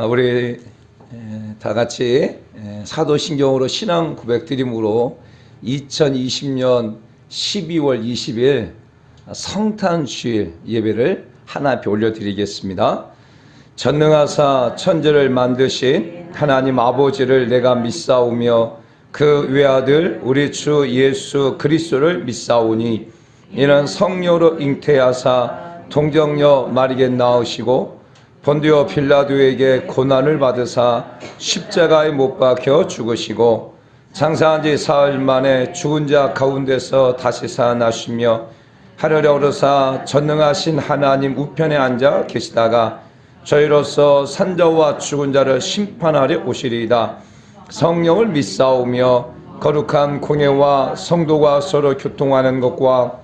우리 다 같이 사도신경으로 신앙 고백 드림으로 2020년 12월 20일 성탄주일 예배를 하나 올려드리겠습니다. 전능하사 천지를 만드신 하나님 아버지를 내가 믿사오며 그 외아들 우리 주 예수 그리스도를 믿사오니 이는 성령으로 잉태하사 동정녀 마리에 나으시고 본디오 빌라도에게 고난을 받으사 십자가에 못 박혀 죽으시고 장사한 지 사흘 만에 죽은 자 가운데서 다시 살아나시며 하늘에 오르사 전능하신 하나님 우편에 앉아 계시다가 저희로서 산자와 죽은 자를 심판하려 오시리이다. 성령을 믿사오며 거룩한 공예와 성도가 서로 교통하는 것과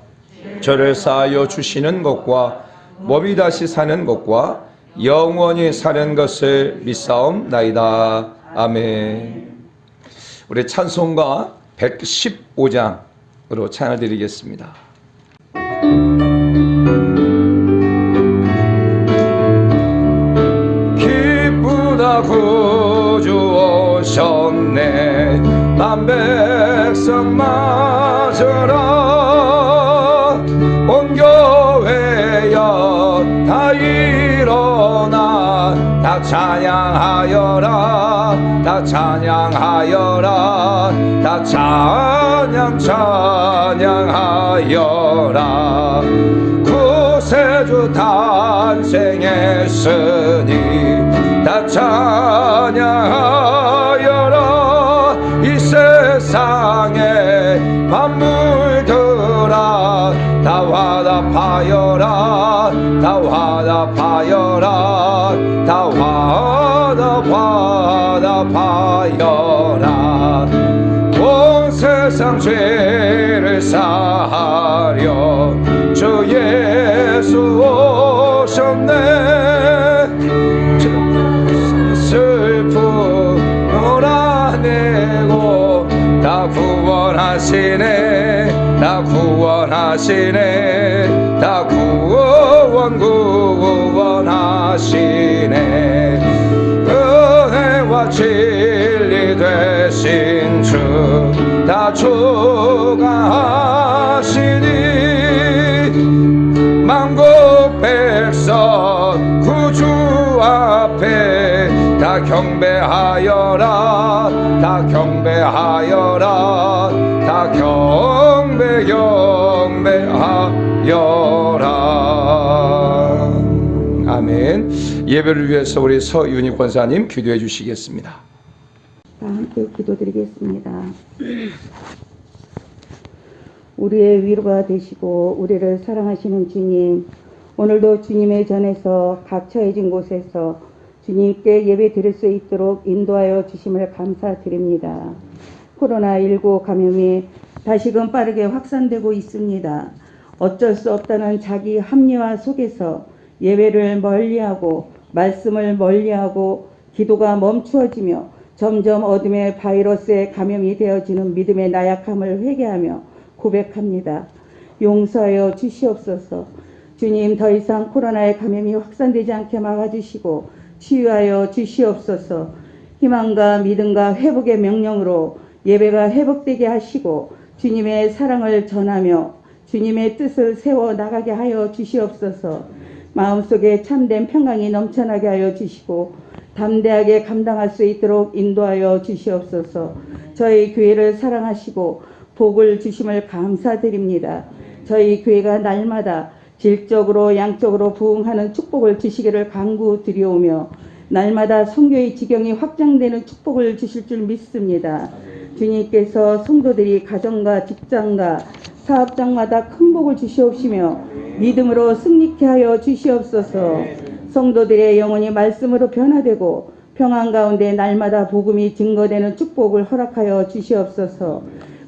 저를 사하여 주시는 것과 몸이 다시 사는 것과 영원히 사는 것을 믿사옵나이다. 아멘. 우리 찬송가 115장으로 찬양을 드리겠습니다. 기쁘다 구주 오셨네 만 백성 맞으라 온 교회여 다 일어나 다 찬양하여라 다 찬양하여라 다 찬양하여라 구세주 탄생했으니 다 찬양하여라 이 세상에 만물들아 다 화답하여라 다 화답하여라 다 화답하여라 온 세상 죄를 사하려 주 예수 오셨네 슬픔을 안내고 다 구원하시네 다 구원하시네 다 구원하시네 은혜와 진리 되신 주 다 주가하시니 만국 백성 구주 앞에 다 경배하여라 다 경배하여라 다 경배하여라. 아멘. 예배를 위해서 우리 서윤희 권사님 기도해 주시겠습니다. 함께 기도드리겠습니다. 우리의 위로가 되시고 우리를 사랑하시는 주님, 오늘도 주님의 전에서 각 처해진 곳에서 주님께 예배 드릴 수 있도록 인도하여 주심을 감사드립니다. 코로나19 감염이 다시금 빠르게 확산되고 있습니다. 어쩔 수 없다는 자기 합리화 속에서 예배를 멀리하고 말씀을 멀리하고 기도가 멈추어지며 점점 어둠의 바이러스에 감염이 되어지는 믿음의 나약함을 회개하며 고백합니다. 용서하여 주시옵소서. 주님, 더 이상 코로나의 감염이 확산되지 않게 막아주시고 치유하여 주시옵소서. 희망과 믿음과 회복의 명령으로 예배가 회복되게 하시고 주님의 사랑을 전하며 주님의 뜻을 세워 나가게 하여 주시옵소서. 마음속에 참된 평강이 넘쳐나게 하여 주시고 담대하게 감당할 수 있도록 인도하여 주시옵소서. 저희 교회를 사랑하시고 복을 주심을 감사드립니다. 저희 교회가 날마다 질적으로 양적으로 부흥하는 축복을 주시기를 간구드리오며 날마다 선교의 지경이 확장되는 축복을 주실 줄 믿습니다. 주님께서 성도들이 가정과 직장과 사업장마다 큰 복을 주시옵시며 믿음으로 승리케 하여 주시옵소서. 성도들의 영혼이 말씀으로 변화되고 평안 가운데 날마다 복음이 증거되는 축복을 허락하여 주시옵소서.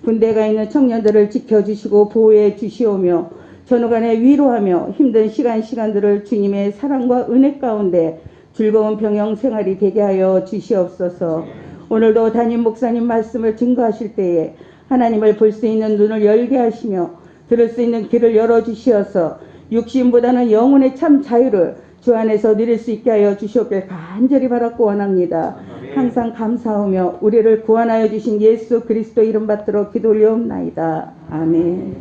군대가 있는 청년들을 지켜주시고 보호해 주시오며 전후간에 위로하며 힘든 시간들을 주님의 사랑과 은혜 가운데 즐거운 병영 생활이 되게 하여 주시옵소서. 오늘도 담임 목사님 말씀을 증거하실 때에 하나님을 볼 수 있는 눈을 열게 하시며 들을 수 있는 귀를 열어주시어서 육신보다는 영혼의 참 자유를 주 안에서 누릴 수 있게 하여 주시옵길 간절히 바랐고 원합니다. 항상 감사하며 우리를 구원하여 주신 예수 그리스도 이름 받들어 기도 올려옵나이다. 아멘.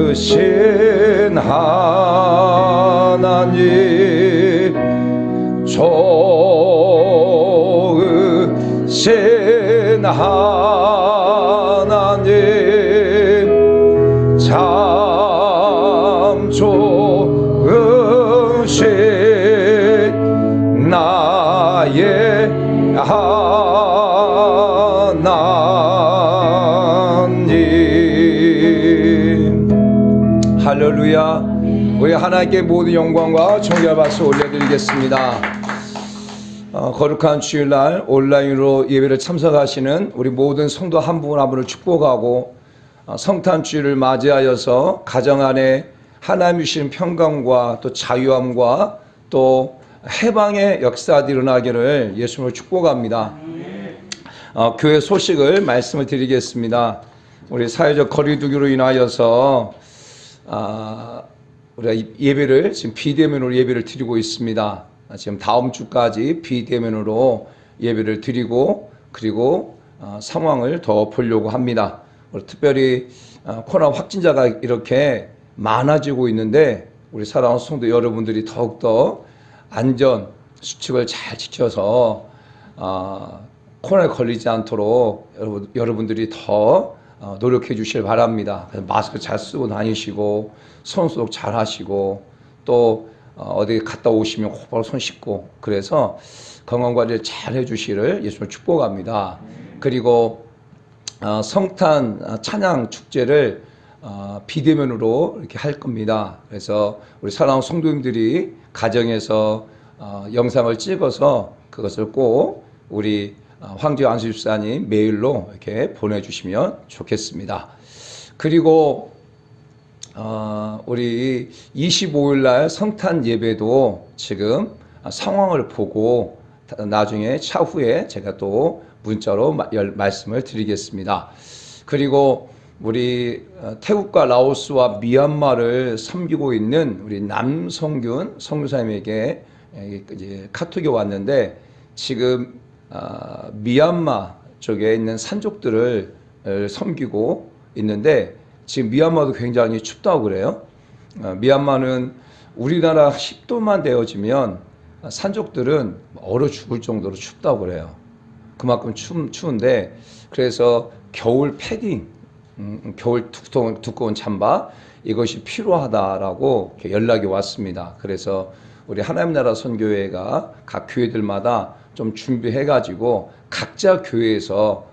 좋으신 하나님, 좋으신 하나님, 참 좋으신 나의 하나님. 할렐루야. 우리 하나님께 모든 영광과 존귀와 박수 올려드리겠습니다. 거룩한 주일날 온라인으로 예배를 참석하시는 우리 모든 성도 한 분 한 분을 축복하고 성탄주일을 맞이하여서 가정 안에 하나님 주신 평강과 또 자유함과 또 해방의 역사들이 일어나기를 예수님으로 축복합니다. 교회 소식을 말씀을 드리겠습니다. 우리 사회적 거리두기로 인하여서 우리가 예배를 지금 비대면으로 예배를 드리고 있습니다. 지금 다음 주까지 비대면으로 예배를 드리고 그리고 상황을 더 보려고 합니다. 특별히 코로나 확진자가 이렇게 많아지고 있는데 우리 사랑하는 성도 여러분들이 더욱더 안전 수칙을 잘 지켜서 코로나에 걸리지 않도록 여러분들이 더 노력해 주시길 바랍니다. 마스크 잘 쓰고 다니시고 손 소독 잘 하시고 또 어디 갔다 오시면 곧바로 손 씻고 그래서 건강관리를 잘 해주시기를 예수님을 축복합니다. 그리고 성탄 찬양 축제를 비대면으로 이렇게 할 겁니다. 그래서 우리 사랑하는 성도님들이 가정에서 영상을 찍어서 그것을 꼭 우리 황지호 안수집사님 메일로 이렇게 보내주시면 좋겠습니다. 그리고 우리 25일 날 성탄 예배도 지금 상황을 보고 나중에 차후에 제가 또 문자로 말씀을 드리겠습니다. 그리고 우리 태국과 라오스와 미얀마를 섬기고 있는 우리 남성균 선교사님에게 이제 카톡이 왔는데 지금 미얀마 쪽에 있는 산족들을 섬기고 있는데 지금 미얀마도 굉장히 춥다고 그래요. 미얀마는 우리나라 10도만 되어지면 산족들은 얼어 죽을 정도로 춥다고 그래요. 그만큼 추운데 그래서 겨울 패딩, 겨울 두꺼운 잠바 이것이 필요하다라고 연락이 왔습니다. 그래서 우리 하나님 나라 선교회가 각 교회들마다 좀 준비해가지고 각자 교회에서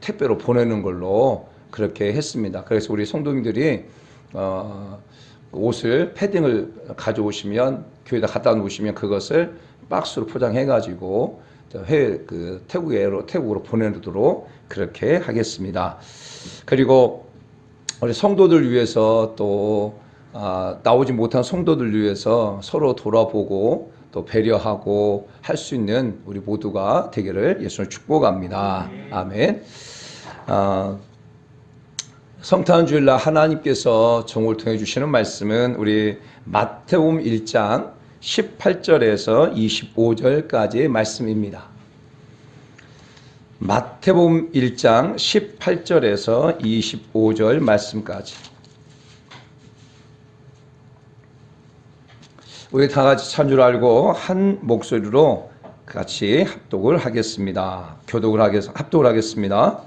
택배로 보내는 걸로 그렇게 했습니다. 그래서 우리 성도님들이 옷을 패딩을 가져오시면 교회에다 갖다 놓으시면 그것을 박스로 포장해가지고 태국으로 보내도록 그렇게 하겠습니다. 그리고 우리 성도들 위해서 또 나오지 못한 성도들 위해서 서로 돌아보고 또 배려하고 할 수 있는 우리 모두가 되기를 예수를 축복합니다. 아멘. 성탄주일날 하나님께서 종을 통해 주시는 말씀은 우리 마태복음 1장 18절에서 25절까지의 말씀입니다. 마태복음 1장 18절에서 25절 말씀까지 우리 다 같이 찬주를 알고 한 목소리로 같이 합독을 하겠습니다. 합독을 하겠습니다.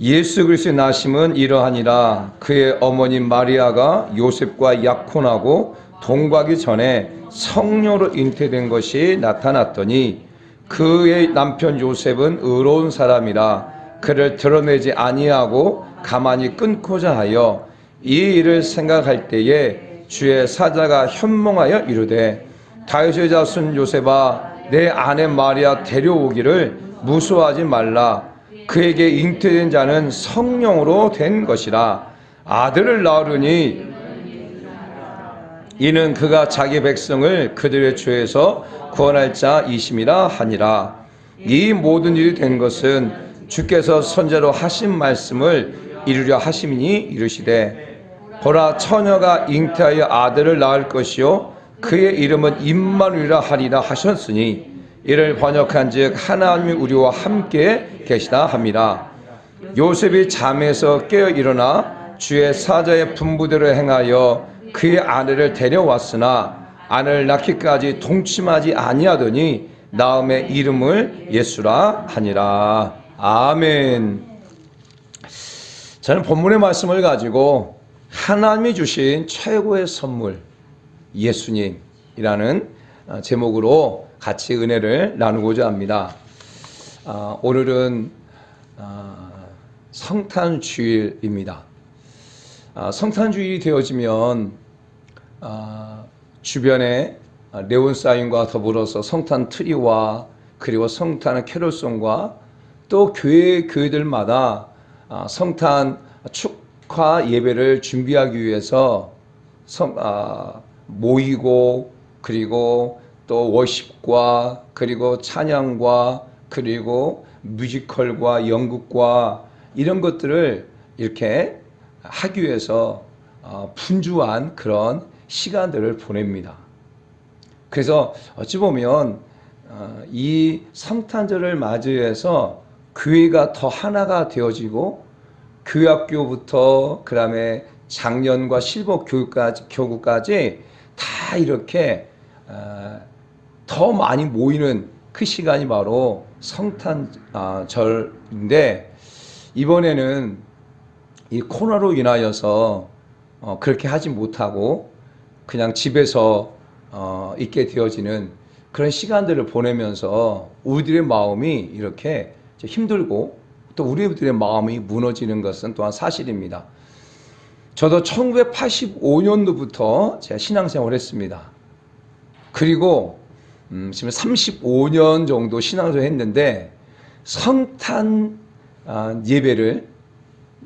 예수 그리스도의 나심은 이러하니라. 그의 어머니 마리아가 요셉과 약혼하고 동거하기 전에 성녀로 잉태된 것이 나타났더니 그의 남편 요셉은 의로운 사람이라 그를 드러내지 아니하고 가만히 끊고자 하여 이 일을 생각할 때에 주의 사자가 현몽하여 이르되 다윗의 자손 요셉아 내 아내 마리아 데려오기를 무수하지 말라. 그에게 잉태된 자는 성령으로 된 것이라. 아들을 낳으리니 이는 그가 자기 백성을 그들의 죄에서 구원할 자이심이라 하니라. 이 모든 일이 된 것은 주께서 선제로 하신 말씀을 이루려 하심이니 이르시되 보라 처녀가 잉태하여 아들을 낳을 것이요 그의 이름은 임마누엘이라 하리라 하셨으니 이를 번역한즉 하나님이 우리와 함께 계시다 함이라. 요셉이 잠에서 깨어 일어나 주의 사자의 분부대로 행하여 그의 아내를 데려왔으나 아내를 낳기까지 동침하지 아니하더니 나음의 이름을 예수라 하니라. 아멘. 저는 본문의 말씀을 가지고 하나님이 주신 최고의 선물 예수님이라는 제목으로 같이 은혜를 나누고자 합니다. 오늘은 성탄주일입니다. 성탄주일이 되어지면 주변에 네온사인과 더불어서 성탄 트리와 그리고 성탄의 캐롤송과 또 교회들마다 성탄 축하 예배를 준비하기 위해서 모이고 그리고 또 워십과 그리고 찬양과 그리고 뮤지컬과 연극과 이런 것들을 이렇게 하기 위해서 분주한 그런 시간들을 보냅니다. 그래서 어찌 보면 이 성탄절을 맞이해서 교회가 더 하나가 되어지고 교회학교부터 그다음에 작년과 실버 교구까지 다 이렇게 더 많이 모이는 그 시간이 바로 성탄절인데 이번에는 이 코로나로 인하여서 그렇게 하지 못하고 그냥 집에서 있게 되어지는 그런 시간들을 보내면서 우리들의 마음이 이렇게 힘들고 또 우리들의 마음이 무너지는 것은 또한 사실입니다. 저도 1985년도부터 제가 신앙생활을 했습니다. 그리고 지금 35년 정도 신앙생활을 했는데 성탄 예배를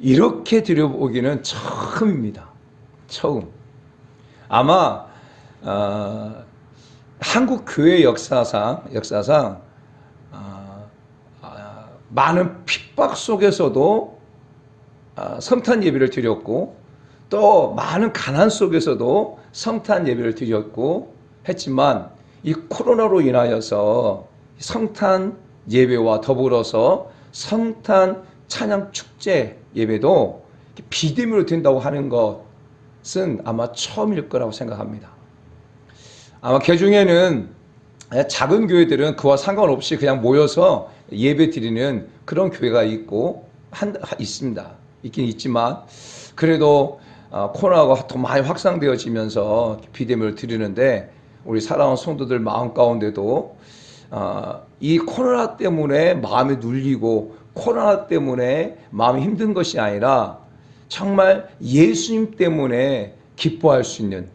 이렇게 드려보기는 처음입니다. 처음. 아마 한국 교회 역사상 많은 핍박 속에서도 성탄 예배를 드렸고 또 많은 가난 속에서도 성탄 예배를 드렸고 했지만 이 코로나로 인하여서 성탄 예배와 더불어서 성탄 찬양 축제 예배도 비대면으로 된다고 하는 것은 아마 처음일 거라고 생각합니다. 아마 개중에는 작은 교회들은 그와 상관없이 그냥 모여서 예배 드리는 그런 교회가 있습니다. 있긴 있지만 그래도 코로나가 더 많이 확산되어지면서 비대면을 드리는데 우리 사랑하는 성도들 마음 가운데도 이 코로나 때문에 마음이 눌리고 코로나 때문에 마음이 힘든 것이 아니라 정말 예수님 때문에 기뻐할 수 있는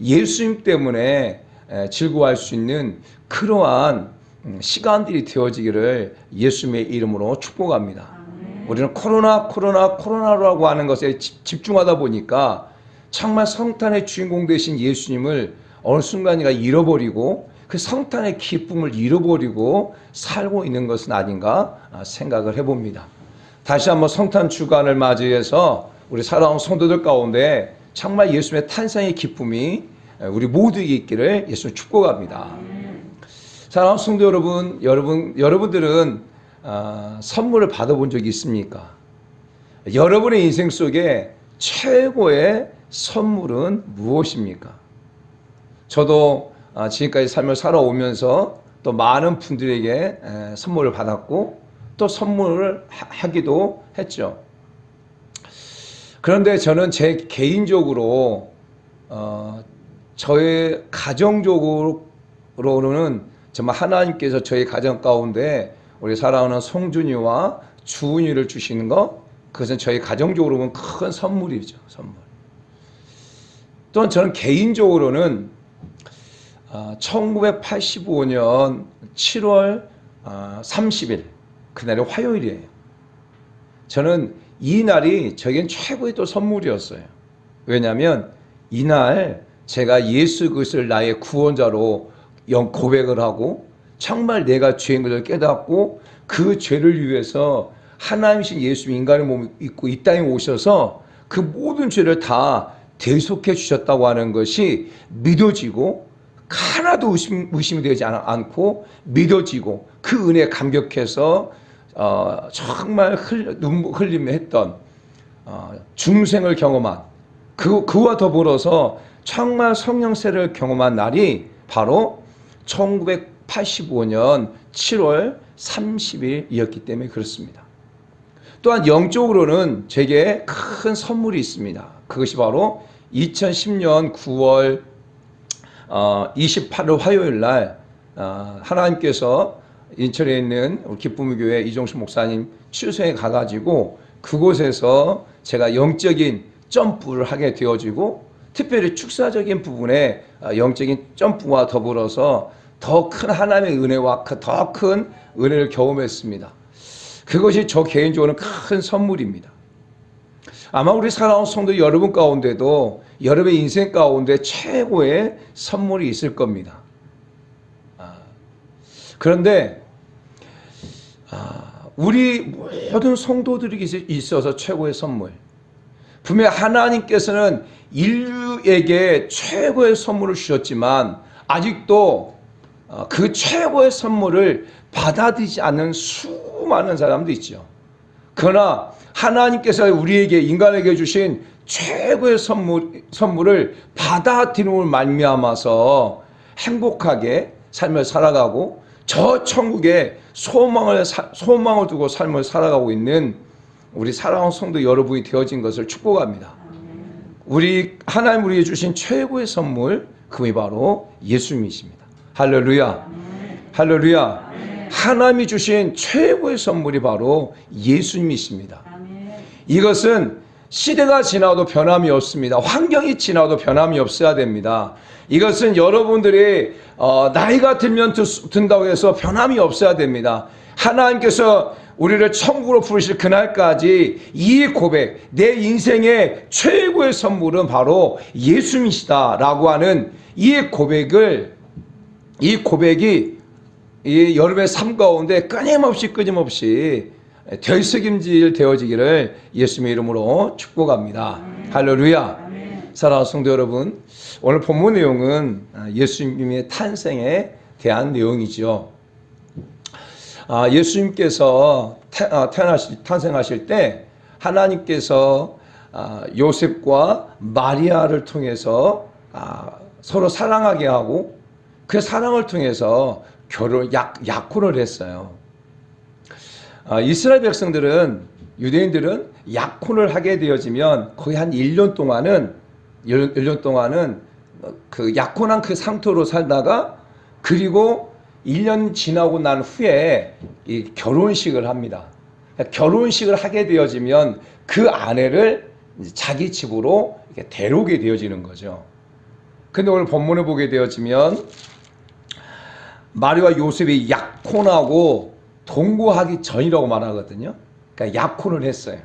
예수님 때문에 즐거워할 수 있는 그러한 시간들이 되어지기를 예수님의 이름으로 축복합니다. 우리는 코로나라고 하는 것에 집중하다 보니까 정말 성탄의 주인공 되신 예수님을 어느 순간인가 잃어버리고 그 성탄의 기쁨을 잃어버리고 살고 있는 것은 아닌가 생각을 해봅니다. 다시 한번 성탄 주간을 맞이해서 우리 사랑하는 성도들 가운데 정말 예수님의 탄생의 기쁨이 우리 모두에게 있기를 예수님 축복합니다. 사랑하는 성도 여러분들은 선물을 받아본 적이 있습니까? 여러분의 인생 속에 최고의 선물은 무엇입니까? 저도 지금까지 삶을 살아오면서 또 많은 분들에게 선물을 받았고 또 선물을 하기도 했죠. 그런데 저는 제 개인적으로 저의 가정적으로는 정말 하나님께서 저희 가정 가운데 우리 사랑하는 송준이와 주은이를 주시는 것, 그것은 저희 가정적으로 보면 큰 선물이죠. 선물. 또한 저는 개인적으로는 1985년 7월 30일 그날이 화요일이에요. 저는 이 날이 저에겐 최고의 또 선물이었어요. 왜냐하면 이날 제가 예수 그리스도를 나의 구원자로 고백을 하고 정말 내가 죄인 것을 깨닫고 그 죄를 위해서 하나님이신 예수님 인간의 몸을 입고 이 땅에 오셔서 그 모든 죄를 다 대속해 주셨다고 하는 것이 믿어지고 하나도 의심이 되지 않고 믿어지고 그 은혜에 감격해서 정말 눈물 흘리며 했던 중생을 경험한 그와 더불어서 정말 성령세를 경험한 날이 바로 1985년 7월 30일이었기 때문에 그렇습니다. 또한 영적으로는 제게 큰 선물이 있습니다. 그것이 바로 2010년 9월 28일 화요일 날 하나님께서 인천에 있는 우리 기쁨의 교회 이종수 목사님 취소에 가가지고 그곳에서 제가 영적인 점프를 하게 되어지고 특별히 축사적인 부분에 영적인 점프와 더불어서 더 큰 하나님의 은혜와 더 큰 은혜를 경험했습니다. 그것이 저 개인적으로는 큰 선물입니다. 아마 우리 사랑하는 성도 여러분 가운데도 여러분의 인생 가운데 최고의 선물이 있을 겁니다. 그런데 우리 모든 성도들에게 있어서 최고의 선물, 분명히 하나님께서는 인류에게 최고의 선물을 주셨지만 아직도 그 최고의 선물을 받아들이지 않는 수많은 사람도 있죠. 그러나 하나님께서 우리에게 인간에게 주신 최고의 선물을 받아들임을 말미암아서 행복하게 삶을 살아가고 저 천국에 소망을 두고 삶을 살아가고 있는 우리 사랑하는 성도 여러분이 되어진 것을 축복합니다. 우리 하나님 우리에게 주신 최고의 선물, 그분이 바로 예수님이십니다. 할렐루야. 할렐루야. 하나님이 주신 최고의 선물이 바로 예수님이십니다. 이것은 시대가 지나도 변함이 없습니다. 환경이 지나도 변함이 없어야 됩니다. 이것은 여러분들이 나이가 든다고 해서 변함이 없어야 됩니다. 하나님께서 우리를 천국으로 부르실 그날까지 이 고백, 내 인생의 최고의 선물은 바로 예수님이시다라고 하는 이 고백이 이 여러분의 삶 가운데 끊임없이 되새김질 되어지기를 예수님의 이름으로 축복합니다. 할렐루야. 사랑하는 성도 여러분, 오늘 본문 내용은 예수님의 탄생에 대한 내용이죠. 예수님께서 탄생하실 때 하나님께서 요셉과 마리아를 통해서 서로 사랑하게 하고 그 사랑을 통해서 약혼을 했어요. 이스라엘 백성들은, 유대인들은 약혼을 하게 되어지면 거의 한 1년 동안은 그 약혼한 그 상태로 살다가 그리고 1년 지나고 난 후에 이 결혼식을 합니다. 결혼식을 하게 되어지면 그 아내를 자기 집으로 이렇게 데려오게 되어지는 거죠. 근데 오늘 본문을 보게 되어지면 마리아와 요셉이 약혼하고 동거하기 전이라고 말하거든요. 그러니까 약혼을 했어요.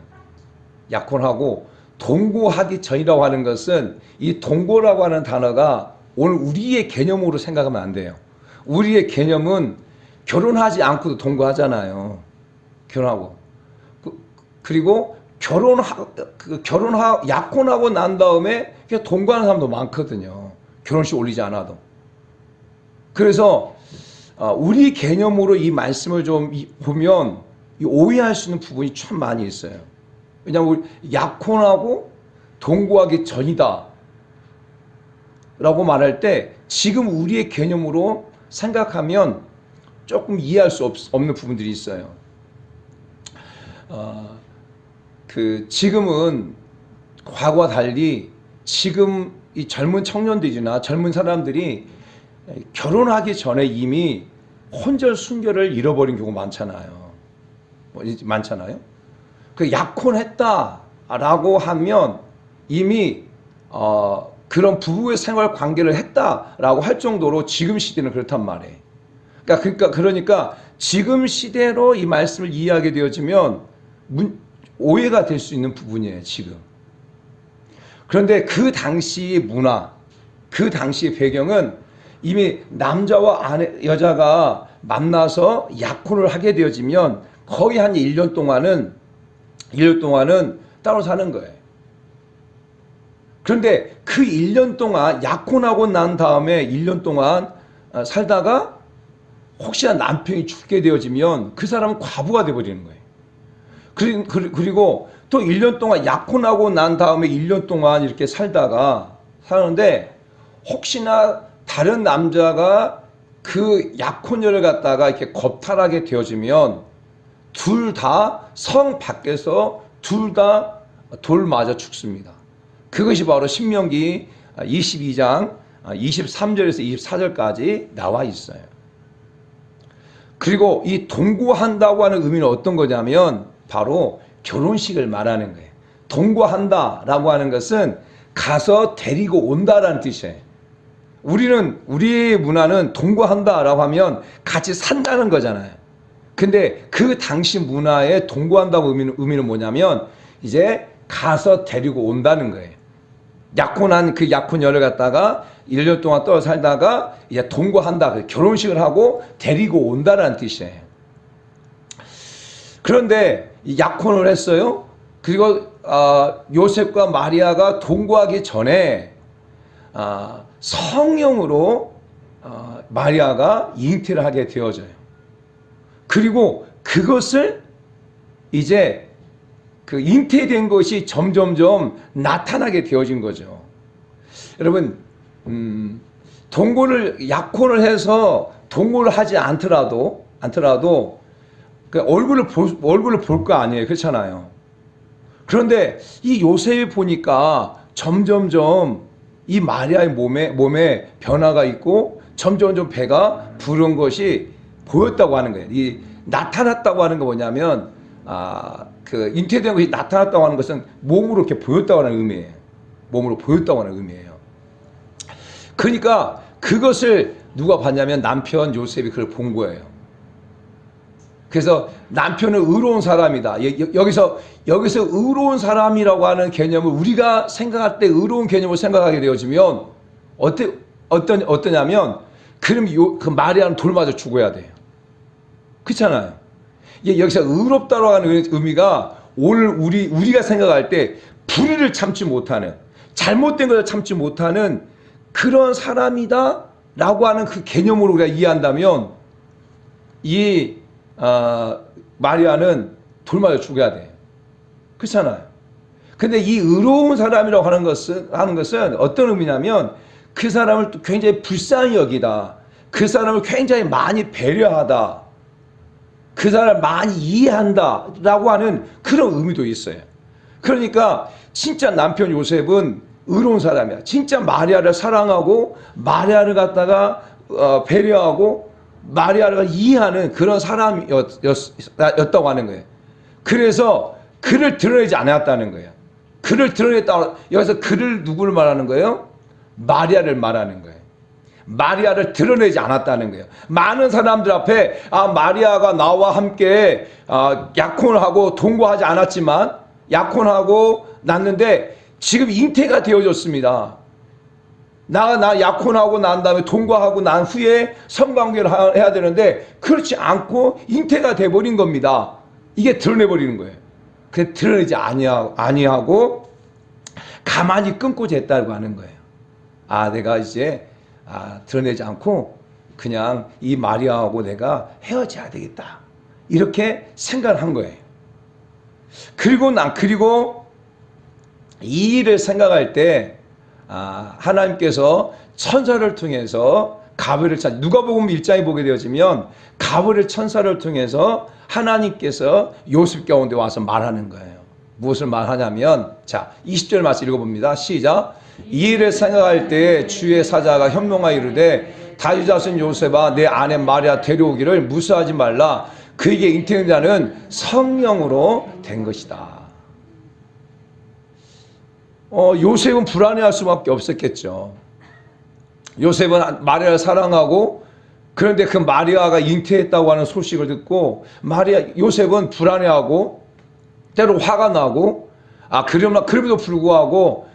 약혼하고 동거하기 전이라고 하는 것은 이 동거라고 하는 단어가 오늘 우리의 개념으로 생각하면 안 돼요. 우리의 개념은 결혼하지 않고도 동거하잖아요. 결혼하고. 그리고 약혼하고 난 다음에 그냥 동거하는 사람도 많거든요. 결혼식 올리지 않아도. 그래서 우리 개념으로 이 말씀을 좀 보면 오해할 수 있는 부분이 참 많이 있어요. 왜냐하면 약혼하고 동거하기 전이다 라고 말할 때 지금 우리의 개념으로 생각하면 조금 이해할 수 없는 부분들이 있어요. 지금은 과거와 달리 지금 이 젊은 청년들이나 젊은 사람들이 결혼하기 전에 이미 혼절 순결을 잃어버린 경우 많잖아요. 많잖아요. 그 약혼했다라고 하면 이미 그런 부부의 생활 관계를 했다라고 할 정도로 지금 시대는 그렇단 말이에요. 그러니까 지금 시대로 이 말씀을 이해하게 되어지면 오해가 될 수 있는 부분이에요, 지금. 그런데 그 당시의 문화, 그 당시의 배경은 이미 남자와 여자가 만나서 약혼을 하게 되어지면 거의 한 1년 동안은 따로 사는 거예요. 그런데 그 1년 동안 약혼하고 난 다음에 1년 동안 살다가 혹시나 남편이 죽게 되어지면 그 사람은 과부가 되어버리는 거예요. 그리고 또 1년 동안 약혼하고 난 다음에 1년 동안 이렇게 사는데 혹시나 다른 남자가 그 약혼녀를 갖다가 이렇게 겁탈하게 되어지면 둘 다 성 밖에서 둘 다 돌 맞아 죽습니다. 그것이 바로 신명기 22장 23절에서 24절까지 나와 있어요. 그리고 이 동거한다고 하는 의미는 어떤 거냐면 바로 결혼식을 말하는 거예요. 동거한다라고 하는 것은 가서 데리고 온다라는 뜻이에요. 우리의 문화는 동거한다라고 하면 같이 산다는 거잖아요. 근데 그 당시 문화에 동거한다고 의미는 뭐냐면 이제 가서 데리고 온다는 거예요. 약혼한 그 약혼녀를 갖다가 1년 동안 떨어 살다가 이제 동거한다, 결혼식을 하고 데리고 온다라는 뜻이에요. 그런데 약혼을 했어요. 그리고 요셉과 마리아가 동거하기 전에 성령으로 마리아가 잉태를 하게 되어져요. 그리고 그것을 이제 그 잉태된 것이 점점점 나타나게 되어진 거죠. 여러분, 약혼을 해서 동거를 하지 않더라도 그 얼굴을 볼 거 아니에요. 그렇잖아요. 그런데 이 요셉이 보니까 점점점 이 마리아의 몸에 변화가 있고 점점점 배가 부른 것이 보였다고 하는 거예요. 이 나타났다고 하는 거 뭐냐면 그 잉태된 것이 나타났다고 하는 것은 몸으로 이렇게 보였다고 하는 의미예요. 몸으로 보였다고 하는 의미예요. 그러니까 그것을 누가 봤냐면 남편 요셉이 그걸 본 거예요. 그래서 남편은 의로운 사람이다. 여기서 의로운 사람이라고 하는 개념을 우리가 생각할 때 의로운 개념을 생각하게 되어지면 어떠냐면 그럼 그 마리아는 돌 맞아 죽어야 돼요. 그렇잖아요. 여기서 의롭다라고 하는 의미가 오늘 우리가 생각할 때 불의를 참지 못하는, 잘못된 것을 참지 못하는 그런 사람이다라고 하는 그 개념으로 우리가 이해한다면 이 마리아는 돌 맞아 죽어야 돼. 그렇잖아요. 근데 이 의로운 사람이라고 하는 것은 어떤 의미냐면 그 사람을 굉장히 불쌍히 여기다. 그 사람을 굉장히 많이 배려하다. 그 사람을 많이 이해한다. 라고 하는 그런 의미도 있어요. 그러니까 진짜 남편 요셉은 의로운 사람이야. 진짜 마리아를 사랑하고 마리아를 갖다가 배려하고 마리아를 이해하는 그런 사람이었다고 하는 거예요. 그래서 그를 드러내지 않았다는 거예요. 그를 드러냈다. 여기서 그를 누구를 말하는 거예요? 마리아를 말하는 거예요. 마리아를 드러내지 않았다는 거예요. 많은 사람들 앞에 마리아가 나와 함께 약혼을 하고 동거하지 않았지만 약혼하고 났는데 지금 잉태가 되어졌습니다. 나 약혼하고 난 다음에 동거하고 난 후에 성관계를 해야 되는데 그렇지 않고 잉태가 돼버린 겁니다. 이게 드러내버리는 거예요. 그래 드러내지 아니하고 가만히 끊고 쟀다고 하는 거예요. 내가 이제 드러내지 않고 그냥 이 마리아하고 내가 헤어져야 되겠다. 이렇게 생각을 한 거예요. 그리고 이 일을 생각할 때 하나님께서 천사를 통해서 가브리엘 천사, 누가복음 1장에 보게 되어지면 가브리엘 천사를 통해서 하나님께서 요셉 가운데 와서 말하는 거예요. 무엇을 말하냐면 20절 말씀 읽어봅니다. 시작. 이 일을 생각할 때 주의 사자가 현명하여 이르되 다윗 자손 요셉아 내 아내 마리아 데려오기를 무수하지 말라. 그에게 잉태된 자는 성령으로 된 것이다. 요셉은 불안해할 수밖에 없었겠죠. 요셉은 마리아를 사랑하고, 그런데 그 마리아가 잉태했다고 하는 소식을 듣고 요셉은 불안해하고 때로 화가 나고, 그럼에도 불구하고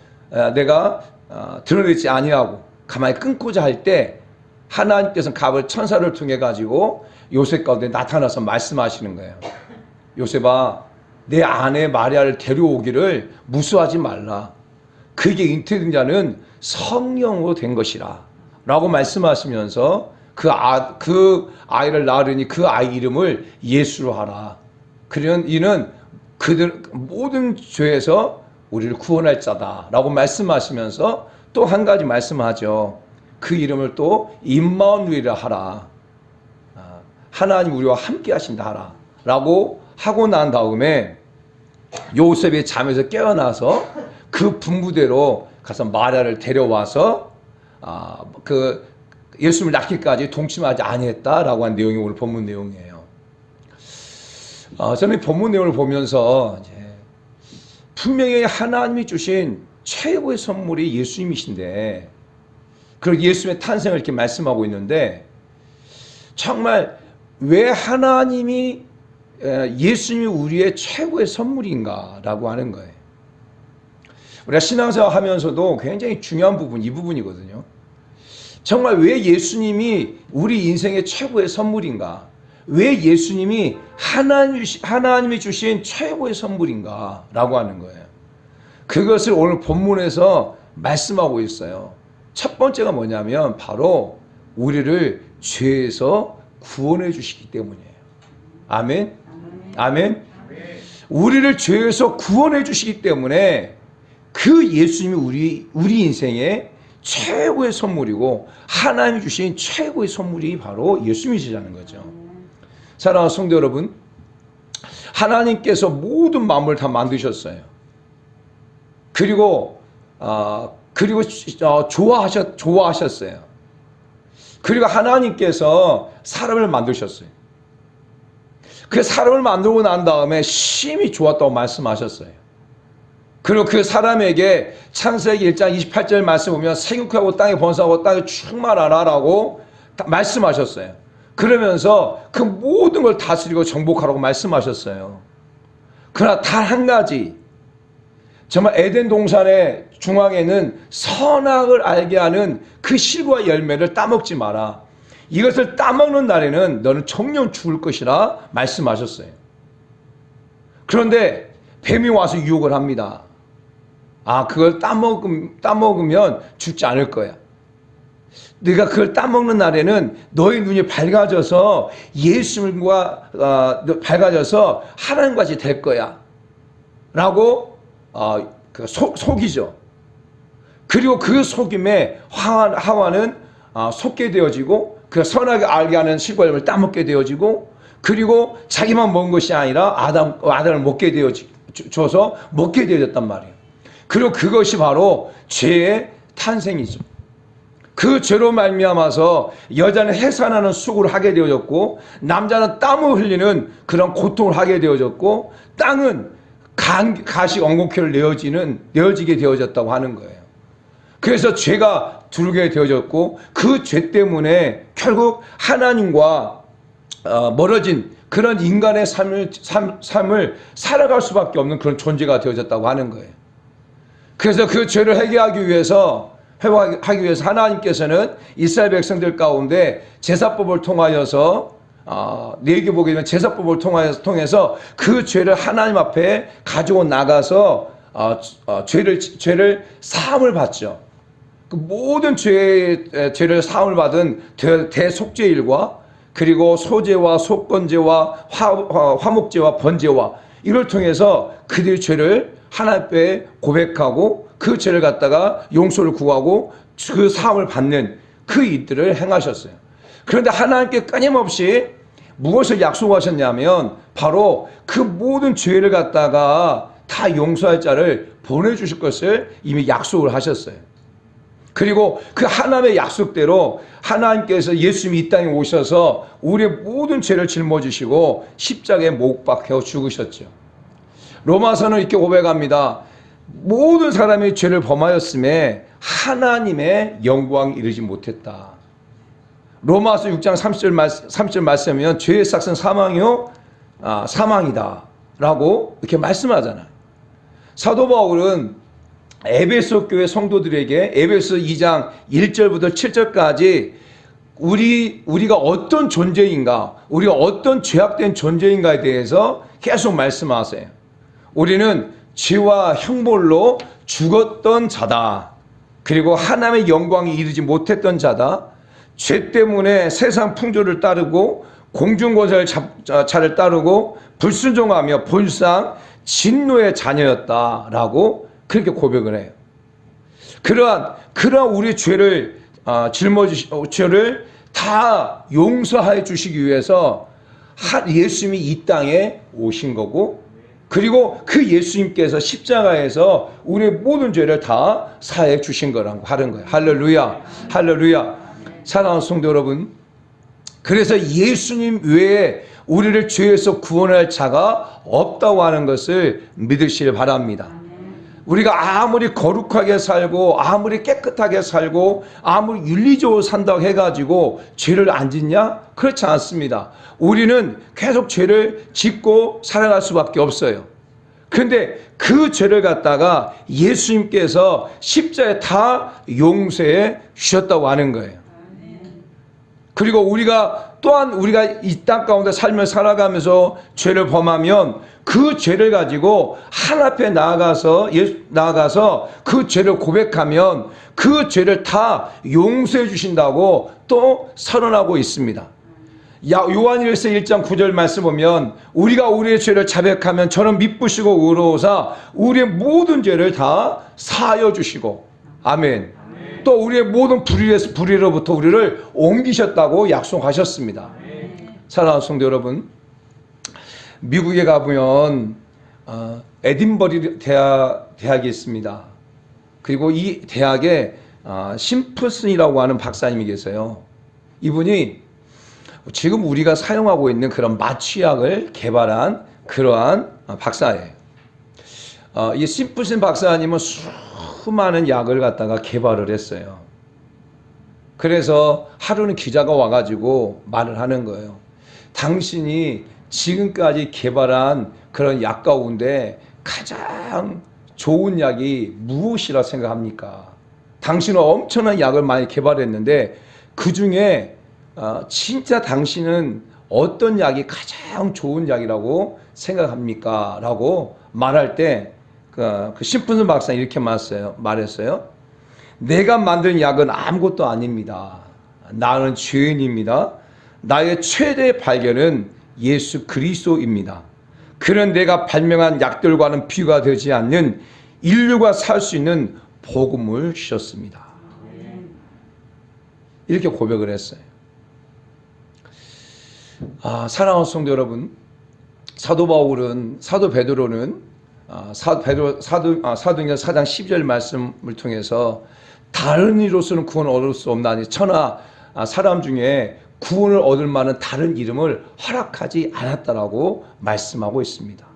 내가 드러내지 아니하고 가만히 끊고자 할 때 하나님께서는 가벌 천사를 통해 가지고 요셉 가운데 나타나서 말씀하시는 거예요. 요셉아 내 아내 마리아를 데려오기를 무수하지 말라. 그에게 잉태된 자는 성령으로 된 것이라 라고 말씀하시면서 그 아이를 낳으니 그 아이 이름을 예수로 하라. 그러면 이는 그들 모든 죄에서 우리를 구원할 자다 라고 말씀하시면서 또 한 가지 말씀하죠. 그 이름을 또 임마누엘이라 하라. 하나님 우리와 함께 하신다 하라 라고 하고 난 다음에 요셉이 잠에서 깨어나서 그 분부대로 가서 마리아를 데려와서 그 예수를 낳기까지 동침하지 아니했다라고 한 내용이 오늘 본문 내용이에요. 저는 본문 내용을 보면서 이제 분명히 하나님이 주신 최고의 선물이 예수님이신데, 그리고 예수님의 탄생을 이렇게 말씀하고 있는데, 정말 왜 하나님이 예수님이 우리의 최고의 선물인가라고 하는 거예요. 우리가 신앙생활 하면서도 굉장히 중요한 부분, 이 부분이거든요. 정말 왜 예수님이 우리 인생의 최고의 선물인가? 왜 예수님이 하나님이 주신 최고의 선물인가? 라고 하는 거예요. 그것을 오늘 본문에서 말씀하고 있어요. 첫 번째가 뭐냐면 바로 우리를 죄에서 구원해 주시기 때문이에요. 아멘? 아멘? 우리를 죄에서 구원해 주시기 때문에 그 예수님이 우리 인생의 최고의 선물이고 하나님이 주신 최고의 선물이 바로 예수님이시라는 거죠. 사랑하는 성도 여러분, 하나님께서 모든 만물을 다 만드셨어요. 그리고 좋아하셨어요. 그리고 하나님께서 사람을 만드셨어요. 그 사람을 만들고 난 다음에 심히 좋았다고 말씀하셨어요. 그리고 그 사람에게 창세기 1장 28절 말씀 보면 생육하고 땅에 번성하고 땅에 충만하라라고 말씀하셨어요. 그러면서 그 모든 걸 다스리고 정복하라고 말씀하셨어요. 그러나 단 한 가지, 정말 에덴 동산의 중앙에는 선악을 알게 하는 그 실과 열매를 따먹지 마라. 이것을 따먹는 날에는 너는 정령 죽을 것이라 말씀하셨어요. 그런데 뱀이 와서 유혹을 합니다. 그걸 따먹으면 죽지 않을 거야. 네가 그걸 따먹는 날에는 너의 눈이 밝아져서 예수님과 밝아져서 하나님과 같이 될 거야 라고 속이죠. 그리고 그 속임에 하와는 속게 되어지고 그 선하게 알게 하는 실과 열매를 따먹게 되어지고, 그리고 자기만 먹은 것이 아니라 아담을 먹게 되어져서 먹게 되어졌단 말이에요. 그리고 그것이 바로 죄의 탄생이죠. 그 죄로 말미암아서 여자는 해산하는 수고를 하게 되어졌고, 남자는 땀을 흘리는 그런 고통을 하게 되어졌고, 땅은 가시 엉겅퀴를 내어지게 되어졌다고 하는 거예요. 그래서 죄가 두르게 되어졌고, 그 죄 때문에 결국 하나님과 멀어진 그런 인간의 삶을 살아갈 수밖에 없는 그런 존재가 되어졌다고 하는 거예요. 그래서 그 죄를 회개하기 위해서 하나님께서는 이스라엘 백성들 가운데 제사법을 통하여서 레위기 보게 되면 제사법을 통해서 그 죄를 하나님 앞에 가지고 나가서 죄를 사함을 받죠. 그 모든 죄를 사함을 받은 대속죄일과 그리고 소제와 속건제와 화목제와 번제와 이걸 통해서 그들의 죄를 하나님 앞에 고백하고 그 죄를 갖다가 용서를 구하고 그 사함을 받는 그 일들을 행하셨어요. 그런데 하나님께 끊임없이 무엇을 약속하셨냐면 바로 그 모든 죄를 갖다가 다 용서할 자를 보내주실 것을 이미 약속을 하셨어요. 그리고 그 하나님의 약속대로 하나님께서 예수님이 이 땅에 오셔서 우리의 모든 죄를 짊어지시고 십자가에 못 박혀 죽으셨죠. 로마서는 이렇게 고백합니다. 모든 사람이 죄를 범하였음에 하나님의 영광 이르지 못했다. 로마서 6장 30절 말씀이면 죄의 삭은 사망이요 사망이다 라고 이렇게 말씀하잖아요. 사도 바울은 에베소 교회 성도들에게 에베소 2장 1절부터 7절까지 우리가 어떤 존재인가, 우리가 어떤 죄악된 존재인가에 대해서 계속 말씀하세요. 우리는 죄와 형벌로 죽었던 자다. 그리고 하나님의 영광이 이르지 못했던 자다. 죄 때문에 세상 풍조를 따르고 공중권세를 따르고 불순종하며 본상 진노의 자녀였다라고 그렇게 고백을 해요. 그러한 우리 죄를 죄를 다 용서해 주시기 위해서 예수님이 이 땅에 오신 거고, 그리고 그 예수님께서 십자가에서 우리의 모든 죄를 다 사해 주신 거라고 하는 거예요. 할렐루야, 할렐루야. 사랑하는 성도 여러분, 그래서 예수님 외에 우리를 죄에서 구원할 자가 없다고 하는 것을 믿으시길 바랍니다. 우리가 아무리 거룩하게 살고 아무리 깨끗하게 살고 아무리 윤리적으로 산다고 해가지고 죄를 안 짓냐? 그렇지 않습니다. 우리는 계속 죄를 짓고 살아갈 수밖에 없어요. 그런데 그 죄를 갖다가 예수님께서 십자가에 다 용서해 주셨다고 하는 거예요. 그리고 우리가 또한 우리가 이 땅 가운데 살며 살아가면서 죄를 범하면 그 죄를 가지고 하나님 앞에 나아가서 그 죄를 고백하면 그 죄를 다 용서해 주신다고 또 선언하고 있습니다. 요한일서 1장 9절 말씀 보면 우리가 우리의 죄를 자백하면 저는 미쁘시고 의로우사 우리의 모든 죄를 다 사하여 주시고, 아멘. 또 우리의 모든 불의로부터 우리를 옮기셨다고 약속하셨습니다. 사랑하는 성도 여러분, 미국에 가보면 에딘버리 대학이 있습니다. 그리고 이 대학에 심프슨이라고 하는 박사님이 계세요. 이분이 지금 우리가 사용하고 있는 그런 마취약을 개발한 그러한 박사예요. 이 심프슨 박사님은 수많은 약을 갖다가 개발을 했어요. 그래서 하루는 기자가 와가지고 말을 하는 거예요. 당신이 지금까지 개발한 그런 약 가운데 가장 좋은 약이 무엇이라 생각합니까? 당신은 엄청난 약을 많이 개발했는데 그 중에 진짜 당신은 어떤 약이 가장 좋은 약이라고 생각합니까? 라고 말할 때 그 심프슨 박사는 이렇게 말했어요. 내가 만든 약은 아무것도 아닙니다. 나는 죄인입니다. 나의 최대 발견은 예수 그리스도입니다. 그는 내가 발명한 약들과는 비교가 되지 않는 인류가 살 수 있는 복음을 주셨습니다. 이렇게 고백을 했어요. 사랑하는 성도 여러분, 사도 베드로는 사도행전 4장 12절 말씀을 통해서 다른 이로서는 구원을 얻을 수 없나니 천하 사람 중에 구원을 얻을 만한 다른 이름을 허락하지 않았다라고 말씀하고 있습니다.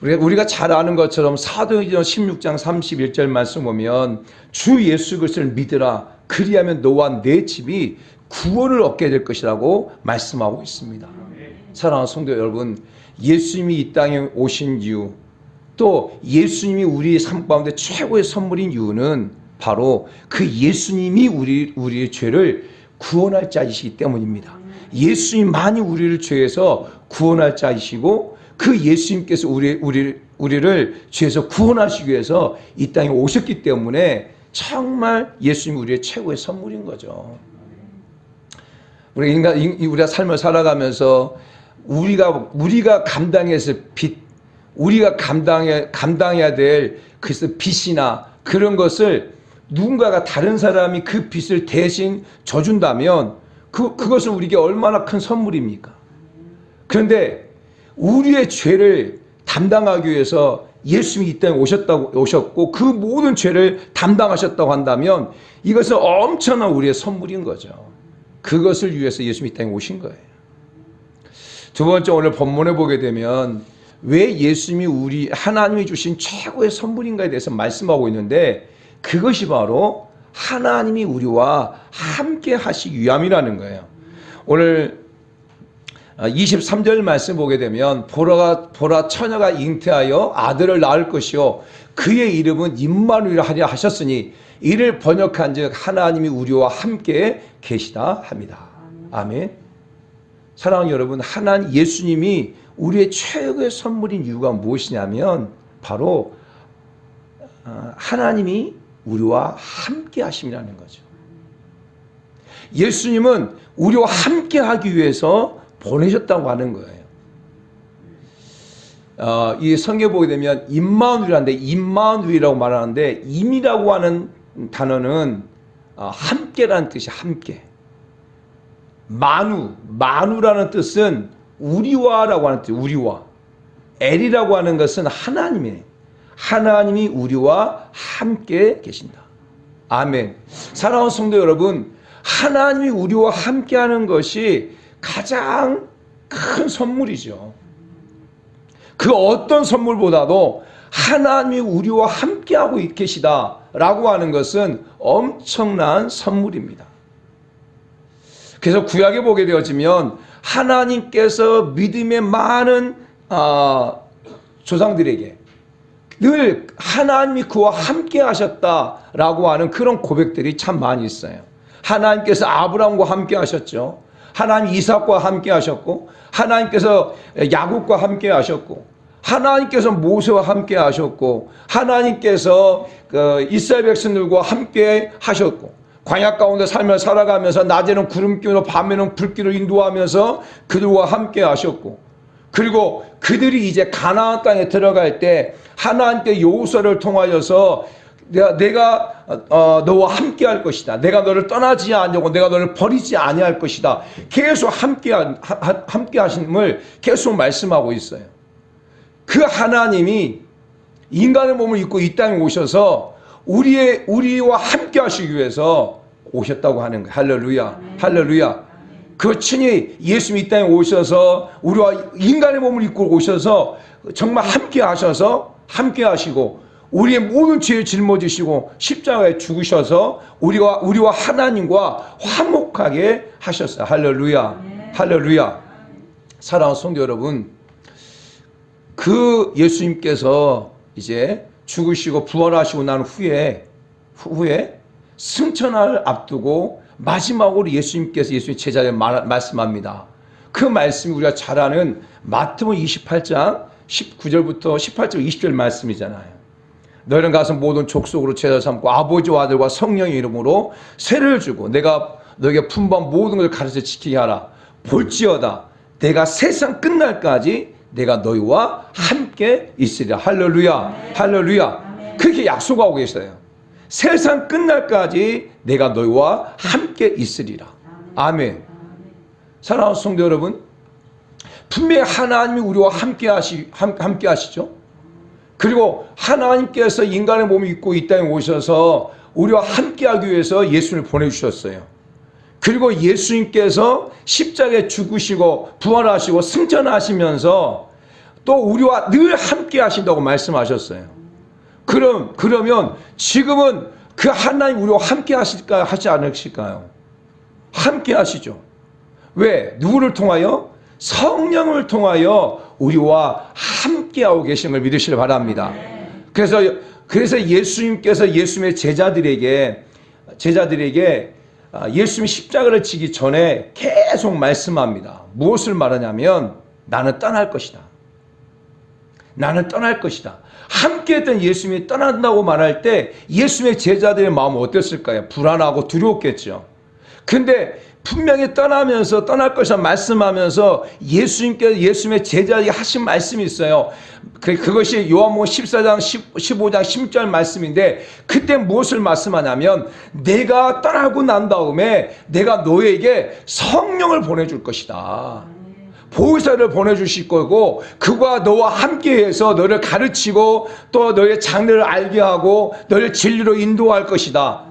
우리가 잘 아는 것처럼 사도행전 16장 31절 말씀 보면 주 예수 그리스도를 믿으라 그리하면 너와 내 집이 구원을 얻게 될 것이라고 말씀하고 있습니다. 사랑하는 성도 여러분, 예수님이 이 땅에 오신 이유, 또 예수님이 우리의 삶 가운데 최고의 선물인 이유는 바로 그 예수님이 우리의 죄를 구원할 자이시기 때문입니다. 예수님만이 우리를 죄에서 구원할 자이시고 그 예수님께서 우리를 죄에서 구원하시기 위해서 이 땅에 오셨기 때문에 정말 예수님이 우리의 최고의 선물인 거죠. 우리가 삶을 살아가면서 우리가 감당했을 빚, 우리가 감당해야 될 그래서 빚이나 그런 것을 누군가가 다른 사람이 그 빚을 대신 져준다면 그것은 우리에게 얼마나 큰 선물입니까? 그런데 우리의 죄를 담당하기 위해서 예수님이 이 땅에 오셨고 그 모든 죄를 담당하셨다고 한다면 이것은 엄청난 우리의 선물인 거죠. 그것을 위해서 예수님이 이 땅에 오신 거예요. 두 번째, 오늘 본문에 보게 되면 왜 예수님이 우리 하나님이 주신 최고의 선물인가에 대해서 말씀하고 있는데 그것이 바로 하나님이 우리와 함께 하시기 위함이라는 거예요. 오늘 23절 말씀 보게 되면 보라 처녀가 잉태하여 아들을 낳을 것이요 그의 이름은 임마누엘 하리라 하셨으니 이를 번역한즉 하나님이 우리와 함께 계시다 합니다. 아멘. 사랑하는 여러분, 하나님 예수님이 우리의 최고의 선물인 이유가 무엇이냐면 바로 하나님이 우리와 함께 하심이라는 거죠. 예수님은 우리와 함께 하기 위해서 보내셨다고 하는 거예요. 이 성경에 보게 되면 임마누엘인데 임마누엘이라고 말하는데 임이라고 하는 단어는 함께라는 뜻이 함께. 마누라는 뜻은 우리와라고 하는 뜻, 우리와. 엘이라고 하는 것은 하나님이에요. 하나님이 우리와 함께 계신다. 아멘. 사랑하는 성도 여러분, 하나님이 우리와 함께하는 것이 가장 큰 선물이죠. 그 어떤 선물보다도 하나님이 우리와 함께하고 계시다라고 하는 것은 엄청난 선물입니다. 그래서 구약에 보게 되어지면 하나님께서 믿음의 많은 조상들에게 늘 하나님이 그와 함께 하셨다라고 하는 그런 고백들이 참 많이 있어요. 하나님께서 아브라함과 함께 하셨죠. 하나님 이삭과 함께 하셨고 하나님께서 야곱과 함께 하셨고 하나님께서 모세와 함께 하셨고 하나님께서 이스라엘 백성들과 함께 하셨고 광야 가운데 삶을 살아가면서 낮에는 구름기로 밤에는 불길로 인도하면서 그들과 함께 하셨고 그리고 그들이 이제 가나안 땅에 들어갈 때 하나님께 여호수아를 통하여서 내가 너와 함께 할 것이다. 내가 너를 떠나지 아니하고 내가 너를 버리지 아니할 것이다. 계속 함께 하심을 계속 말씀하고 있어요. 그 하나님이 인간의 몸을 입고 이 땅에 오셔서 우리와 함께 하시기 위해서 오셨다고 하는 거예요. 할렐루야. 할렐루야. 그 친히 예수님이 이 땅에 오셔서 우리와 인간의 몸을 입고 오셔서 정말 함께 하셔서 함께 하시고 우리의 모든 죄를 짊어지시고 십자가에 죽으셔서 우리와 하나님과 화목하게 하셨어요. 할렐루야. 할렐루야. 사랑하는 성도 여러분, 그 예수님께서 이제 죽으시고 부활하시고 난 후에 승천을 앞두고 마지막으로 예수님의 제자에 말씀합니다. 그 말씀이 우리가 잘 아는 마태복음 28장 19절부터 18절 20절 말씀이잖아요. 너희는 가서 모든 족속으로 제자 삼고 아버지와 아들과 성령의 이름으로 세례를 주고 내가 너에게 품반 모든 것을 가르쳐 지키게 하라. 볼지어다 내가 세상 끝날까지 내가 너희와 함께 있으리라. 할렐루야. 할렐루야. 그렇게 약속하고 계세요. 세상 끝날까지 내가 너희와 함께 있으리라. 아멘. 사랑하는 성도 여러분, 분명히 하나님이 우리와 함께 하시죠. 그리고 하나님께서 인간의 몸을 입고 이 땅에 오셔서 우리와 함께하기 위해서 예수님을 보내주셨어요. 그리고 예수님께서 십자가에 죽으시고 부활하시고 승천하시면서 또 우리와 늘 함께 하신다고 말씀하셨어요. 그러면 지금은 그 하나님 우리와 함께 하실까요? 하지 않으실까요? 함께 하시죠. 왜? 누구를 통하여? 성령을 통하여 우리와 함께하고 계신 걸 믿으시길 바랍니다. 그래서 예수님께서 예수님의 제자들에게 예수님이 십자가를 지기 전에 계속 말씀합니다. 무엇을 말하냐면 나는 떠날 것이다. 나는 떠날 것이다. 함께했던 예수님이 떠난다고 말할 때 예수님의 제자들의 마음은 어땠을까요? 불안하고 두려웠겠죠. 근데 분명히 떠날 것이라 말씀하면서 예수님의 제자들이 하신 말씀이 있어요. 그것이 요한복음 14장 15장 16절 말씀인데 그때 무엇을 말씀하냐면 내가 떠나고 난 다음에 내가 너에게 성령을 보내줄 것이다. 보혜사를 보내주실 거고 그가 너와 함께해서 너를 가르치고 또 너의 장래를 알게 하고 너를 진리로 인도할 것이다.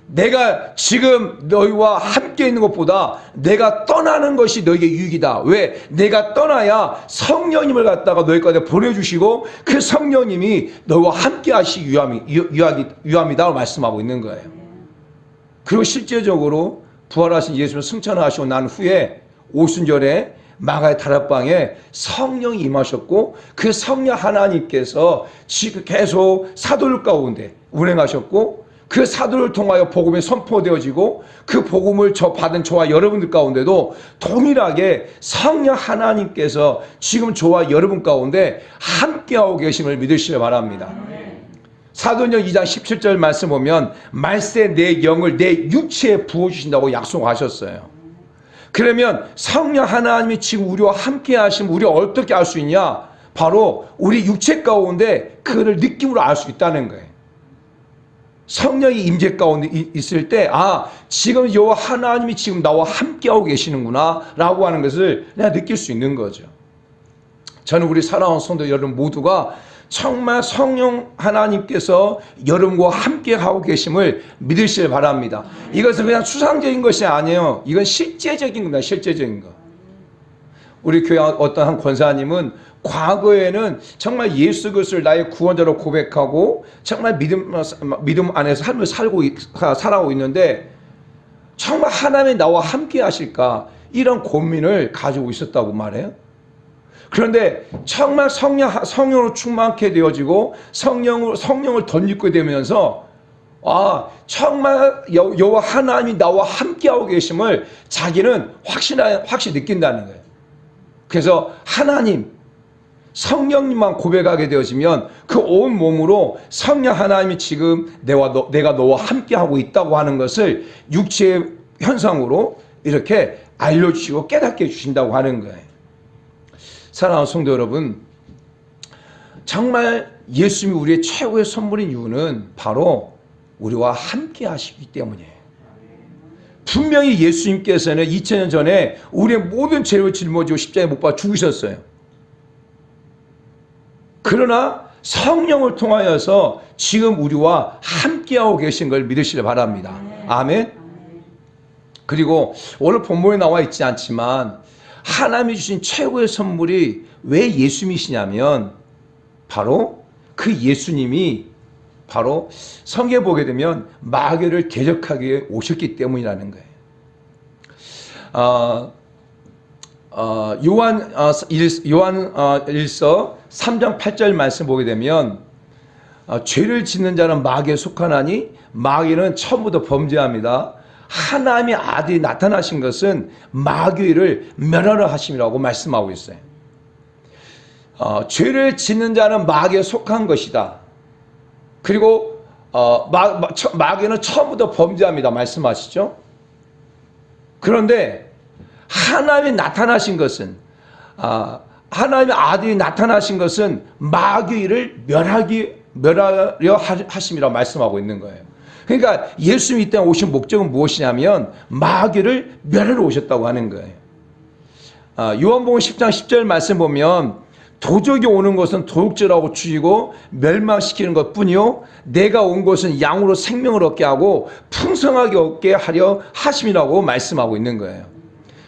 내가 지금 너희와 함께 있는 것보다 내가 떠나는 것이 너에게 유익이다. 왜? 내가 떠나야 성령님을 갖다가 너희 가운데 보내주시고 그 성령님이 너희와 함께 하시 유함이다 말씀하고 있는 거예요. 그리고 실제적으로 부활하신 예수를 승천하시고 난 후에 오순절에 마가의 다락방에 성령이 임하셨고 그 성령 하나님께서 지금 계속 사도들 가운데 운행하셨고 그 사도를 통하여 복음이 선포되어지고 그 복음을 받은 저와 여러분들 가운데도 동일하게 성령 하나님께서 지금 저와 여러분 가운데 함께하고 계심을 믿으시길 바랍니다. 사도행전 2장 17절 말씀 보면 말세 내 영을 내 육체에 부어주신다고 약속하셨어요. 그러면 성령 하나님이 지금 우리와 함께 하시면 우리가 어떻게 알 수 있냐? 바로 우리 육체 가운데 그를 느낌으로 알 수 있다는 거예요. 성령이 임재 가운데 있을 때 지금 여호와 하나님이 지금 나와 함께하고 계시는구나 라고 하는 것을 내가 느낄 수 있는 거죠. 저는 우리 사랑하는 성도 여러분 모두가 정말 성령 하나님께서 여러분과 함께하고 계심을 믿으시길 바랍니다. 이것은 그냥 추상적인 것이 아니에요. 이건 실제적인 겁니다. 실제적인 거. 우리 교회 어떤 한 권사님은 과거에는 정말 예수 그리스도를 나의 구원자로 고백하고 정말 믿음 안에서 삶을 살아가고 있는데 정말 하나님이 나와 함께 하실까 이런 고민을 가지고 있었다고 말해요. 그런데 정말 성령으로 충만케 되어지고 성령을 덧입게 되면서 정말 여호와 하나님이 나와 함께하고 계심을 자기는 확실히 느낀다는 거예요. 그래서 성령님만 고백하게 되어지면 그 온 몸으로 성령 하나님이 지금 내가 너와 함께하고 있다고 하는 것을 육체의 현상으로 이렇게 알려주시고 깨닫게 해주신다고 하는 거예요. 사랑하는 성도 여러분, 정말 예수님이 우리의 최고의 선물인 이유는 바로 우리와 함께 하시기 때문이에요. 분명히 예수님께서는 2000년 전에 우리의 모든 죄를 짊어지고 십자가에 못 박아 죽으셨어요. 그러나 성령을 통하여서 지금 우리와 함께하고 계신 걸 믿으시길 바랍니다. 아멘. 그리고 오늘 본문에 나와 있지 않지만 하나님이 주신 최고의 선물이 왜 예수님이시냐면 바로 그 예수님이 바로 성경에 보게 되면 마귀를 대적하게 오셨기 때문이라는 거예요. 요한 1서 3장 8절 말씀 보게 되면 죄를 짓는 자는 마귀에 속하나니 마귀는 처음부터 범죄합니다. 하나님의 아들이 나타나신 것은 마귀를 멸하려 하심이라고 말씀하고 있어요. 죄를 짓는 자는 마귀에 속한 것이다. 그리고 마귀는 처음부터 범죄합니다. 말씀하시죠. 그런데 하나님이 나타나신 것은 하나님의 아들이 나타나신 것은 마귀를 멸하려 하심이라고 말씀하고 있는 거예요. 그러니까 예수님이 이 땅에 오신 목적은 무엇이냐면 마귀를 멸하러 오셨다고 하는 거예요. 요한복음 10장 10절 말씀 보면 도적이 오는 것은 도둑질하고 죽이고 멸망시키는 것뿐이요 내가 온 것은 양으로 생명을 얻게 하고 풍성하게 얻게 하려 하심이라고 말씀하고 있는 거예요.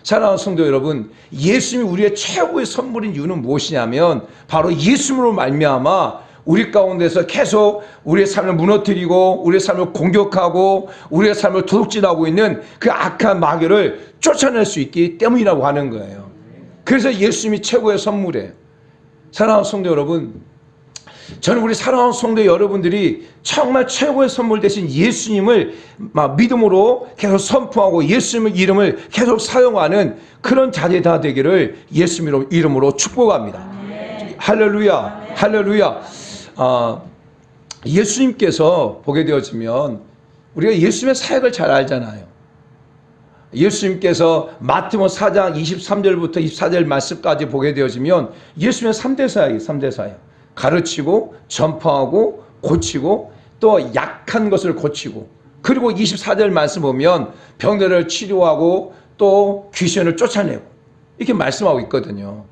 사랑하는 성도 여러분, 예수님이 우리의 최고의 선물인 이유는 무엇이냐면 바로 예수님으로 말미암아 우리 가운데서 계속 우리의 삶을 무너뜨리고 우리의 삶을 공격하고 우리의 삶을 도둑질하고 있는 그 악한 마귀를 쫓아낼 수 있기 때문이라고 하는 거예요. 그래서 예수님이 최고의 선물이에요. 사랑하는 성도 여러분, 저는 우리 사랑하는 성도 여러분들이 정말 최고의 선물 대신 예수님을 믿음으로 계속 선포하고 예수님의 이름을 계속 사용하는 그런 자녀 다 되기를 예수님 이름으로 축복합니다. 할렐루야, 할렐루야. 예수님께서 보게 되어지면 우리가 예수님의 사역을 잘 알잖아요. 예수님께서 마태복음 4장 23절부터 24절 말씀까지 보게 되어지면 예수님의 3대 사역이에요. 3대 사역. 가르치고 전파하고 고치고 또 약한 것을 고치고 그리고 24절 말씀 보면 병들을 치료하고 또 귀신을 쫓아내고 이렇게 말씀하고 있거든요.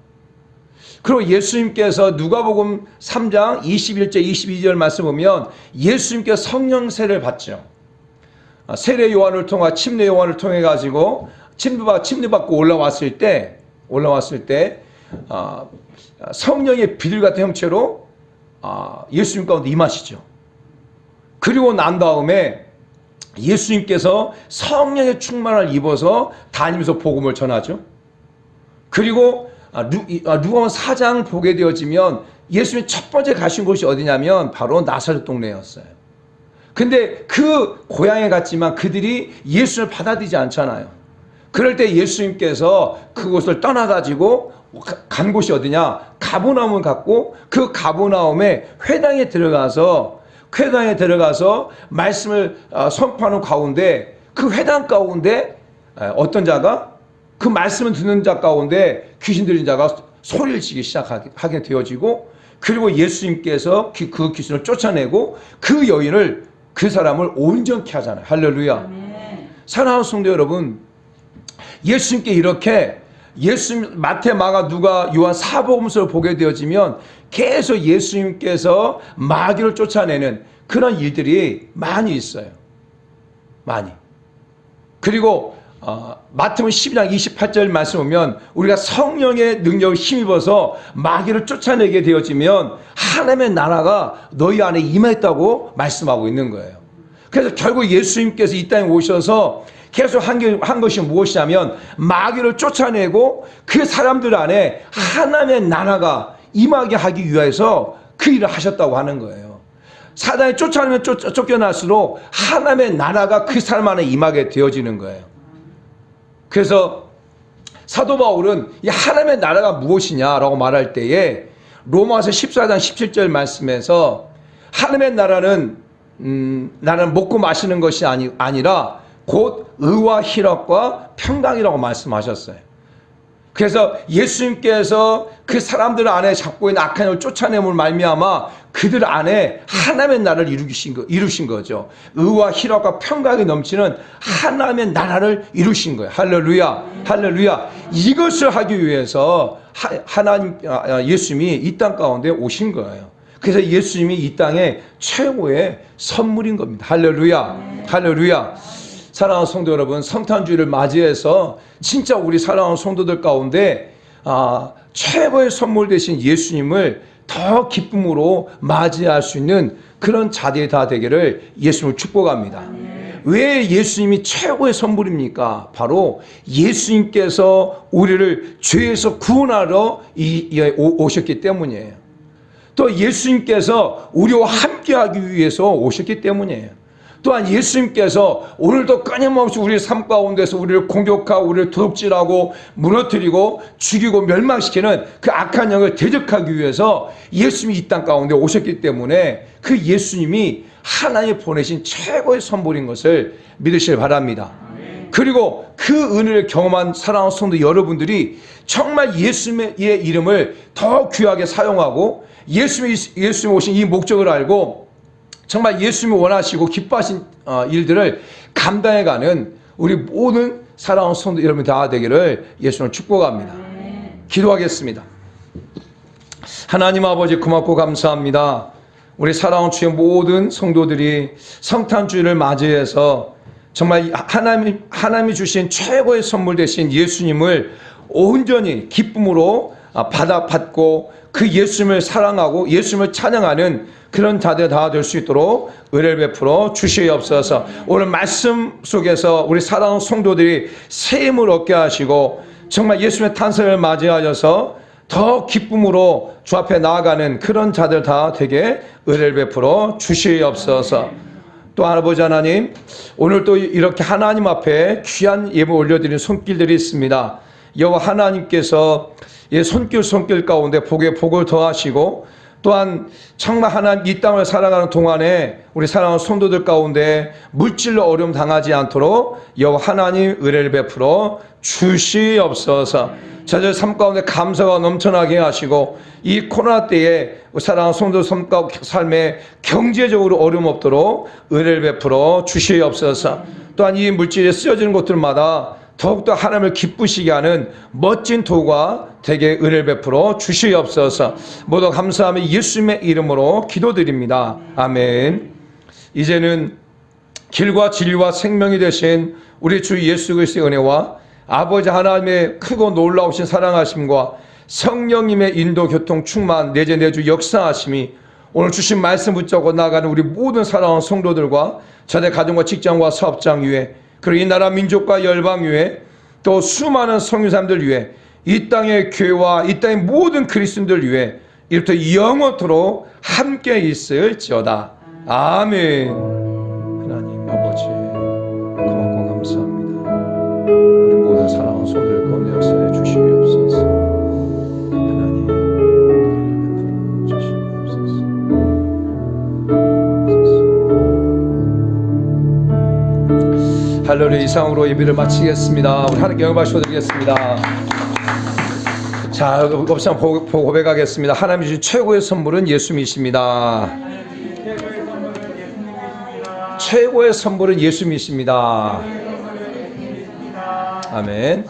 그리고 예수님께서 누가복음 3장 21절 22절 말씀 보면 예수님께서 성령 세례를 받죠. 세례 요한을 통해 침례 요한을 통해 가지고 침례 받고 올라왔을 때 성령의 비둘 같은 형체로 예수님 가운데 임하시죠. 그리고 난 다음에 예수님께서 성령의 충만을 입어서 다니면서 복음을 전하죠. 그리고 누가복음 4장 보게 되어지면 예수님이 첫 번째 가신 곳이 어디냐면 바로 나사렛 동네였어요. 근데 그 고향에 갔지만 그들이 예수를 받아들이지 않잖아요. 그럴 때 예수님께서 그곳을 떠나가지고 간 곳이 어디냐? 가버나움을 갔고 그 가버나움에 회당에 들어가서 말씀을 선포하는 가운데 그 회당 가운데 어떤 자가 그 말씀을 듣는 자 가운데 귀신 들린 자가 소리를 지기 시작하게 되어지고 그리고 예수님께서 그 귀신을 쫓아내고 그 여인을 그 사람을 온전케 하잖아요. 할렐루야. 사랑하는 성도 여러분, 예수님께 이렇게 예수님 마태, 마가, 누가, 요한 사복음서를 보게 되어지면 계속 예수님께서 마귀를 쫓아내는 그런 일들이 많이 있어요. 많이. 그리고 마태복음 12장 28절 말씀 보면 우리가 성령의 능력을 힘입어서 마귀를 쫓아내게 되어지면 하나님의 나라가 너희 안에 임했다고 말씀하고 있는 거예요. 그래서 결국 예수님께서 이 땅에 오셔서 계속 한 것이 무엇이냐면 마귀를 쫓아내고 그 사람들 안에 하나님의 나라가 임하게 하기 위해서 그 일을 하셨다고 하는 거예요. 사단이 쫓아내면 쫓겨날수록 하나님의 나라가 그 사람 안에 임하게 되어지는 거예요. 그래서 사도 바울은 이 하나님의 나라가 무엇이냐라고 말할 때에 로마서 14장 17절 말씀에서 하나님의 나라는 먹고 마시는 것이 아니라 곧 의와 희락과 평강이라고 말씀하셨어요. 그래서 예수님께서 그 사람들 안에 잡고 있는 악한 영을 쫓아내므로 말미암아 그들 안에 하나님의 나라를 이루신 거죠. 의와 희락과 평강이 넘치는 하나님의 나라를 이루신 거예요. 할렐루야, 할렐루야. 이것을 하기 위해서 예수님이 이 땅 가운데 오신 거예요. 그래서 예수님이 이 땅의 최고의 선물인 겁니다. 할렐루야, 할렐루야. 사랑하는 성도 여러분, 성탄주의를 맞이해서 진짜 우리 사랑하는 성도들 가운데 최고의 선물 되신 예수님을 더 기쁨으로 맞이할 수 있는 그런 자들이 다 되기를 예수님을 축복합니다. 왜 예수님이 최고의 선물입니까? 바로 예수님께서 우리를 죄에서 구원하러 오셨기 때문이에요. 또 예수님께서 우리와 함께하기 위해서 오셨기 때문이에요. 또한 예수님께서 오늘도 끊임없이 우리의 삶 가운데서 우리를 공격하고 우리를 도둑질하고 무너뜨리고 죽이고 멸망시키는 그 악한 영을 대적하기 위해서 예수님이 이 땅 가운데 오셨기 때문에 그 예수님이 하나님 보내신 최고의 선물인 것을 믿으시길 바랍니다. 그리고 그 은혜를 경험한 사랑하는 성도 여러분들이 정말 예수님의 이름을 더 귀하게 사용하고 예수님 오신 이 목적을 알고 정말 예수님이 원하시고 기뻐하신 일들을 감당해가는 우리 모든 사랑하는 성도 여러분 다 되기를 예수님을 축복합니다. 기도하겠습니다. 하나님 아버지 고맙고 감사합니다. 우리 사랑하는 주의 모든 성도들이 성탄주의를 맞이해서 정말 하나님이 주신 최고의 선물 되신 예수님을 온전히 기쁨으로 받고 그 예수님을 사랑하고 예수님을 찬양하는 그런 자들 다 될 수 있도록 은혜를 베풀어 주시옵소서. 오늘 말씀 속에서 우리 사랑하는 성도들이 새 힘을 얻게 하시고 정말 예수님의 탄생을 맞이하여서 더 기쁨으로 주 앞에 나아가는 그런 자들 다 되게 은혜를 베풀어 주시옵소서. 또 아버지 하나님, 오늘 또 이렇게 하나님 앞에 귀한 예배 올려드리는 손길들이 있습니다. 여호와 하나님께서 손길 가운데 복을 더하시고 또한 정말 하나님 이 땅을 살아가는 동안에 우리 사랑하는 성도들 가운데 물질로 어려움 당하지 않도록 여호와 하나님 은혜를 베풀어 주시옵소서. 저들 삶 가운데 감사가 넘쳐나게 하시고 이 코로나 때에 사랑하는 성도 삶에 경제적으로 어려움 없도록 은혜를 베풀어 주시옵소서. 또한 이 물질이 쓰여지는 곳들마다 더욱더 하나님을 기쁘시게 하는 멋진 도가 되게 은혜를 베풀어 주시옵소서. 모두 감사하며 예수님의 이름으로 기도드립니다. 아멘. 이제는 길과 진리와 생명이 되신 우리 주 예수 그리스도의 은혜와 아버지 하나님의 크고 놀라우신 사랑하심과 성령님의 인도 교통 충만 내재 내주 역사하심이 오늘 주신 말씀 붙잡고 나가는 우리 모든 사랑하는 성도들과 자녀 가정과 직장과 사업장 위에, 그리고 이 나라 민족과 열방 위에, 또 수많은 성유사람들 위에, 이 땅의 교회와 이 땅의 모든 그리스도인들 위에 이부터 영원토록 함께 있을지어다. 아멘. 하나님 아버지 고맙고 감사합니다. 우리 모든 사랑하는 성도들 가운데 역사해 주시옵소서. 하나님 은혜를 베풀어 주시옵소서. 할렐루야. 이상으로 예배를 마치겠습니다. 우리 하나님께 영광 받으시겠습니다. 자, 없으면 고백하겠습니다. 하나님 주신 최고의 선물은 예수님이십니다. 최고의 선물은 예수님이십니다. 아멘.